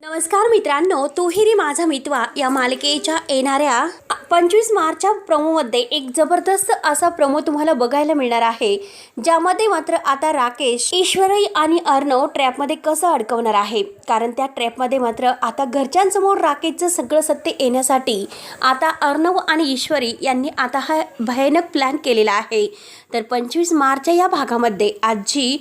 नमस्कार मित्रांनो, तुहिरी माझा मितवा या मालिकेच्या येणाऱ्या 25 मार्चच्या प्रोमोमध्ये एक जबरदस्त असा प्रोमो तुम्हाला बघायला मिळणार आहे, ज्यामध्ये मात्र आता राकेश ईश्वरी आणि अर्णव ट्रॅपमध्ये कसं अडकवणार आहे. कारण त्या ट्रॅपमध्ये मात्र आता घरच्यांसमोर राकेशचं सगळं सत्य येण्यासाठी आता अर्णव आणि ईश्वरी यांनी आता हा भयानक प्लॅन केलेला आहे. तर 25 मार्चच्या या भागामध्ये आजी,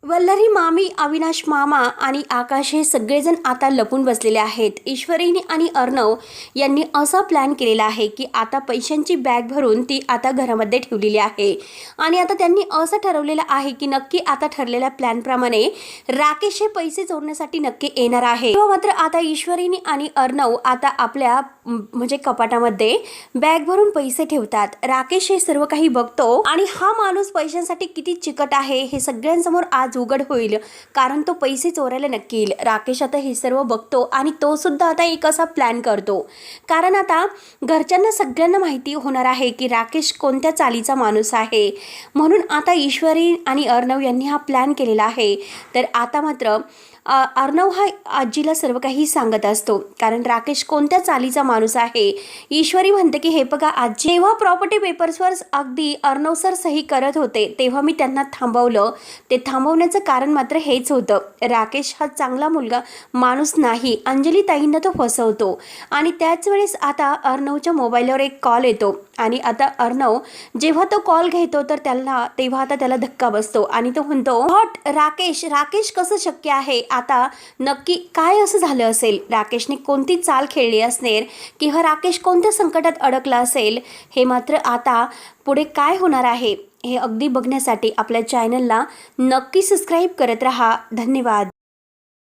वल्लरी मामी, अविनाश मामा आणि आकाश हे सगळेजण आता लपून बसलेले आहेत. ईश्वरीने आणि अर्णव यांनी असा प्लॅन केलेला आहे की आता पैशांची बॅग भरून ती आता घरामध्ये ठेवलेली आहे आणि आता त्यांनी असं ठरवलेलं आहे की नक्की आता ठरलेल्या प्लॅनप्रमाणे राकेश हे पैसे चोरण्यासाठी नक्की येणार आहे. तेव्हा मात्र आता ईश्वरीने आणि अर्णव आता आपल्या म्हणजे कपाटामध्ये बॅग भरून पैसे ठेवतात. राकेश हे सर्व काही बघतो आणि हा माणूस पैशांसाठी किती चिकट आहे हे सगळ्यांसमोर आज उघड होईल, कारण तो पैसे चोरायला नक्की येईल. राकेश आता हे सर्व बघतो आणि तो सुद्धा आता एक असा प्लॅन करतो, कारण आता घरच्यांना सगळ्यांना माहिती होणार आहे की राकेश कोणत्या चालीचा माणूस आहे. म्हणून आता ईश्वरी आणि अर्णव यांनी हा प्लॅन केलेला आहे. तर आता मात्र अर्णव हा आजीला सर्व काही सांगत असतो, कारण राकेश कोणत्या चालीचा माणूस आहे. ईश्वरी म्हणते की हे बघा आजी, जेव्हा प्रॉपर्टी पेपर्सवर अगदी अर्णव सर सही करत होते तेव्हा मी त्यांना थांबवलं. ते थांबवण्याचं कारण मात्र हेच होतं, राकेश हा चांगला मुलगा माणूस नाही. अंजली ताईंना तो फसवतो. आणि त्याच वेळेस आता अर्णवच्या मोबाईलवर एक कॉल येतो आणि आता अर्णव जेव्हा तो कॉल घेतो तर तेव्हा आता त्याला धक्का बसतो आणि तो म्हणतो, व्हॉट राकेश कसं शक्य आहे. आता नक्की काय असं झालं असेल, राकेशने कोणती चाल खेळली असणार किंवा राकेश कोणत्या संकटात अडकला असेल, हे मात्र आता पुढे काय होणार आहे हे अगदी बघण्यासाठी आपल्या चॅनलला नक्की सबस्क्राईब करत रहा. धन्यवाद.